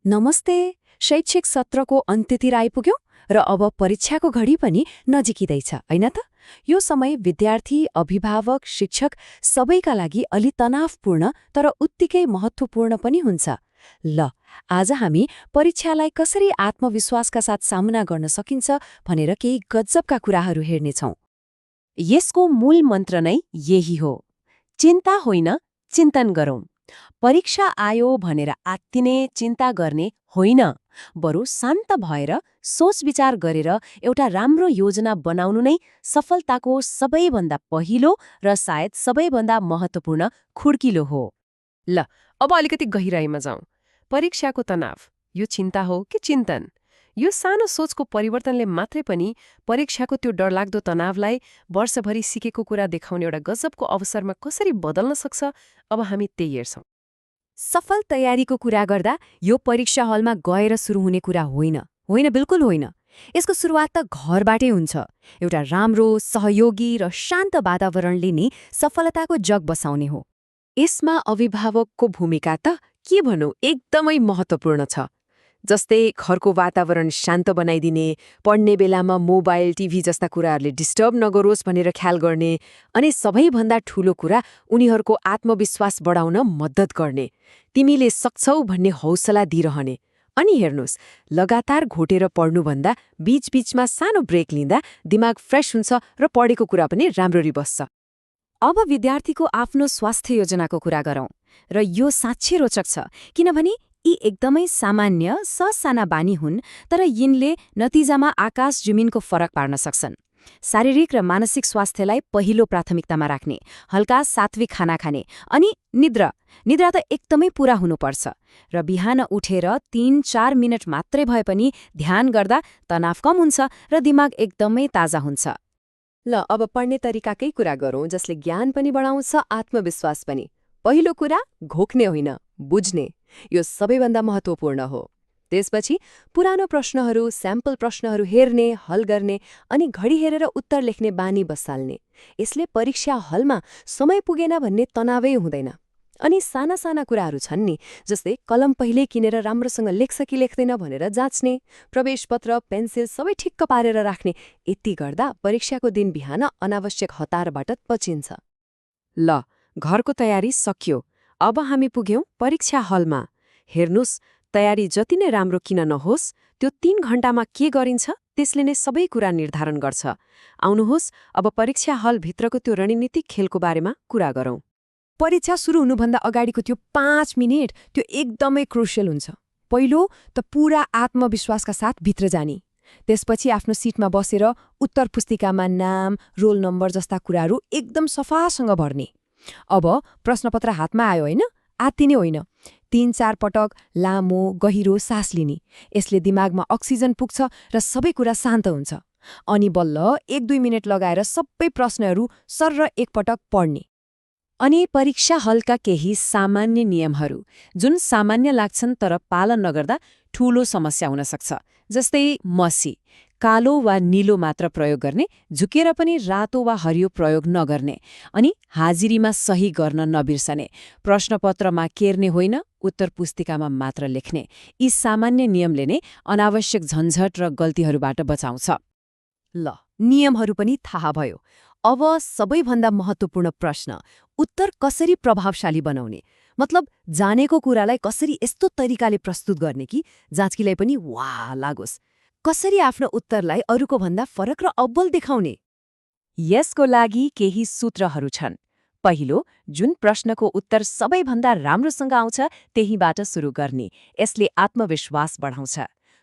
नमस्ते। शैक्षिक सत्रको अन्त्यतिर आइपुग्यौं र अब परीक्षाको घडी पनि नजिकिँदैछ हैन त? यो समय विद्यार्थी, अभिभावक, शिक्षक सबैका लागि अलि तनावपूर्ण तर उत्तिकै महत्त्वपूर्ण पनि हुन्छ। ल, आज हामी परीक्षालाई कसरी आत्मविश्वासका साथ सामना गर्न सकिन्छ भनेर केही गजबका कुराहरू हेर्नेछौं। यसको मूल मन्त्र नै यही हो, चिन्ता होइन, चिन्तन गरौँ। परीक्षा आयो भनेर आत्तिने चिन्ता गर्ने होइन, बरु शान्त भएर सोच विचार गरेर एउटा राम्रो योजना बनाउनु नै सफलताको सबैभन्दा पहिलो र सायद सबैभन्दा महत्त्वपूर्ण खुड्किलो हो। ल, अब अलिकति गहिराइमा जाउँ। परीक्षाको तनाव, यो चिन्ता हो कि चिन्तन? यो सानो सोचको परिवर्तनले मात्रै पनि परीक्षाको त्यो डरलाग्दो तनावलाई वर्षभरि सिकेको कुरा देखाउने एउटा गजबको अवसरमा कसरी बदल्न सक्छ, अब हामी त्यही हेर्छौं। सफल तयारीको कुरा गर्दा यो परीक्षा हलमा गएर सुरु हुने कुरा होइन, बिल्कुल होइन। यसको सुरुवात त घरबाटै हुन्छ। एउटा राम्रो, सहयोगी र शान्त वातावरणले नै सफलताको जग बसाउने हो। यसमा अभिभावकको भूमिका त के भनौँ एकदमै महत्त्वपूर्ण छ। जस्तै घरको वातावरण शान्त बनाइदिने, पढ्ने बेलामा मोबाइल, टिभी जस्ता कुराहरूले डिस्टर्ब नगरोस् भनेर ख्याल गर्ने, अनि सबैभन्दा ठूलो कुरा उनीहरूको आत्मविश्वास बढाउन मद्दत गर्ने, तिमीले सक्छौ भन्ने हौसला दिइरहने। अनि हेर्नुहोस्, लगातार घोटेर पढ्नुभन्दा बीचबीचमा सानो ब्रेक लिँदा दिमाग फ्रेश हुन्छ र पढेको कुरा पनि राम्ररी बस्छ। अब विद्यार्थीको आफ्नो स्वास्थ्य योजनाको कुरा गरौँ। र यो साँच्चै रोचक छ, किनभने यी एकदमै सामान्य ससाना बानी हुन्, तर यिनले नतिजामा आकाश जमिनको फरक पार्न सक्छन्। शारीरिक र मानसिक स्वास्थ्यलाई पहिलो प्राथमिकतामा राख्ने, हल्का सात्विक खाना खाने, अनि निद्रा त एकदमै पूरा हुनुपर्छ। र बिहान उठेर 3-4 मिनट मात्रै भए पनि ध्यान गर्दा तनाव कम हुन्छ र दिमाग एकदमै ताजा हुन्छ। ल, अब पढ्ने तरिकाकै कुरा गरौँ, जसले ज्ञान पनि बढाउँछ, आत्मविश्वास पनि। पहिलो कुरा, घोक्ने होइन, बुझ्ने। यो सबैभन्दा महत्त्वपूर्ण हो। त्यसपछि पुरानो प्रश्नहरू, स्याम्पल प्रश्नहरू हेर्ने, हल गर्ने अनि घडी हेरेर उत्तर लेख्ने बानी बसाल्ने। यसले परीक्षा हलमा समय पुगेन भन्ने तनावै हुँदैन। अनि साना साना कुराहरू छन् नि, जस्तै कलम पहिल्यै किनेर राम्रोसँग लेख्छ कि लेख्दैन भनेर जाँच्ने, प्रवेशपत्र, पेन्सिल सबै ठिक्क पारेर राख्ने। यति गर्दा परीक्षाको दिन बिहान अनावश्यक हतारबाट बचिन्छ। ल, घरको तयारी सकियो। अब हामी पुग्यौं परीक्षा हलमा। हेर्नुस्, तयारी जति नै राम्रो किन नहोस्, त्यो 3 घण्टामा के गरिन्छ त्यसले नै सबै कुरा निर्धारण गर्छ। आउनुहोस्, अब परीक्षा हलभित्रको त्यो रणनीतिक खेलको बारेमा कुरा गरौँ। परीक्षा सुरु हुनुभन्दा अगाडिको त्यो 5 मिनेट त्यो एकदमै क्रुसियल हुन्छ। पहिलो त पूरा आत्मविश्वासका साथ भित्र जाने, त्यसपछि आफ्नो सिटमा बसेर उत्तर पुस्तिकामा नाम, रोल नम्बर जस्ता कुराहरू एकदम सफासँग भर्ने। अब प्रश्नपत्र हातमा आयो होइन, आत्तिने होइन। 3-4 पटक लामो गहिरो सास लिने, यसले दिमागमा अक्सिजन पुग्छ र सबै कुरा शान्त हुन्छ। अनि बल्ल 1-2 मिनट लगाएर सबै प्रश्नहरू सर्र एकपटक पढ्ने। अनि परीक्षा हलका केही सामान्य नियमहरू, जुन सामान्य लाग्छन् तर पालन नगर्दा ठूलो समस्या हुन सक्छ। जस्तै मसी, कालो वा नीलो मात्र प्रयोग गर्ने, झुकेर पनि रातो वा हरियो प्रयोग नगर्ने, अनि हाजिरीमा सही गर्न नबिर्सने, प्रश्नपत्रमा केर्ने होइन, उत्तर पुस्तिकामा मात्र लेख्ने। यी सामान्य नियमले नै अनावश्यक झन्झट र गल्तीहरूबाट बचाउँछ। ल, नियमहरू पनि थाहा भयो। अब सबैभन्दा महत्त्वपूर्ण प्रश्न, उत्तर कसरी प्रभावशाली बनाउने? मतलब जानेको कुरालाई कसरी यस्तो तरिकाले प्रस्तुत गर्ने कि जाँचकीलाई पनि वाह लागोस्? कसरी आफ्नो उत्तरलाई अरूको भन्दा फरक र अब्बल देखाउने? यसको लागि केही सूत्रहरू छन्। पहिलो, जुन प्रश्नको उत्तर सबैभन्दा राम्रोसँग आउँछ त्यहीबाट सुरु गर्ने। यसले आत्मविश्वास बढाउँछ।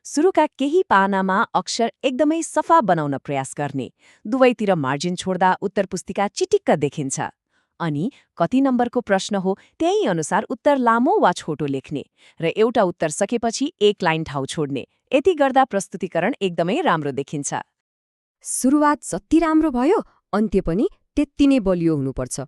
सुरुका केही पानामा अक्षर एकदमै सफा बनाउन प्रयास गर्ने। दुवैतिर मार्जिन छोड्दा उत्तर पुस्तिका चिटिक्क देखिन्छ। अनि कति नम्बरको प्रश्न हो त्यही अनुसार उत्तर लामो वा छोटो लेख्ने, र एउटा उत्तर सकेपछि 1 लाइन ठाउँ छोड्ने। यति गर्दा प्रस्तुतिकरण एकदमै राम्रो देखिन्छ। सुरुवात जति राम्रो भयो, अन्त्य पनि त्यति नै बलियो हुनुपर्छ।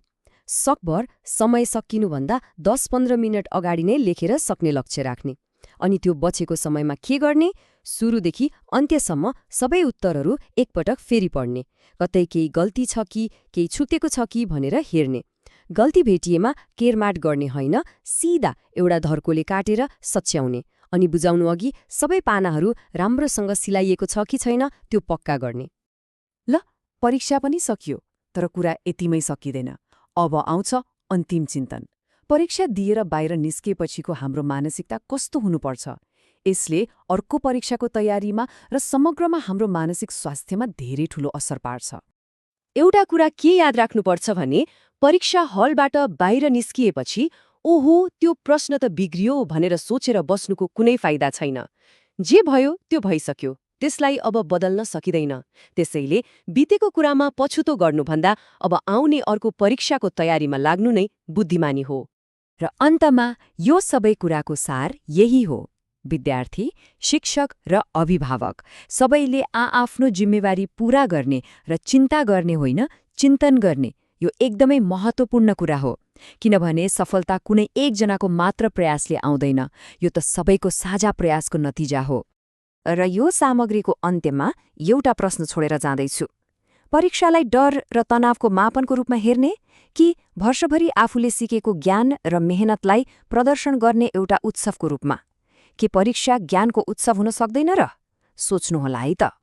सकभर समय सकिनुभन्दा 10-15 मिनट अगाडि नै लेखेर सक्ने लक्ष्य राख्ने। अनि त्यो बचेको समयमा के गर्ने? सुरुदेखि अन्त्यसम्म सबै उत्तरहरू एकपटक फेरि पढ्ने। कतै केही गल्ती छ कि, केही छुटेको छ कि भनेर हेर्ने। गल्ती भेटिएमा केरमाट गर्ने होइन, सिधा एउटा धर्कोले काटेर सच्याउने। अनि बुझाउनु अघि सबै पानाहरू राम्रोसँग सिलाइएको छ कि छैन त्यो पक्का गर्ने। परीक्षा पनि सकियो, तर कुरा यतिमै सकिँदैन। अब आउँछ अन्तिम चिन्तन। परीक्षा दिएर बाहिर निस्किएपछिको हाम्रो मानसिकता कस्तो हुनुपर्छ? यसले अर्को परीक्षाको तयारीमा र समग्रमा हाम्रो मानसिक स्वास्थ्यमा धेरै ठूलो असर पार्छ। एउटा कुरा के याद राख्नुपर्छ भने परीक्षा हलबाट बाहिर निस्किएपछि ओहो त्यो प्रश्न त बिग्रियो भनेर सोचेर बस्नुको कुनै फाइदा छैन। जे भयो त्यो भइसक्यो, त्यसलाई अब बदल्न सकिँदैन। त्यसैले बितेको कुरामा पछुतो गर्नुभन्दा अब आउने अर्को परीक्षाको तयारीमा लाग्नु नै बुद्धिमानी हो। र अन्तमा यो सबै कुराको सार यही हो। विद्यार्थी, शिक्षक र अभिभावक सबैले आआफ्नो जिम्मेवारी पूरा गर्ने र चिन्ता गर्ने होइन, चिन्तन गर्ने। यो एकदमै महत्त्वपूर्ण कुरा हो, किनभने सफलता कुनै एकजनाको मात्र प्रयासले आउँदैन, यो त सबैको साझा प्रयासको नतिजा हो। र यो सामग्रीको अन्त्यमा एउटा प्रश्न छोडेर जाँदैछु। परीक्षालाई डर र तनावको मापनको रूपमा हेर्ने कि वर्षभरि आफूले सिकेको ज्ञान र मेहनतलाई प्रदर्शन गर्ने एउटा उत्सवको रूपमा? के परीक्षा ज्ञानको उत्सव हुन सक्दैन र? सोच्नुहोला है त।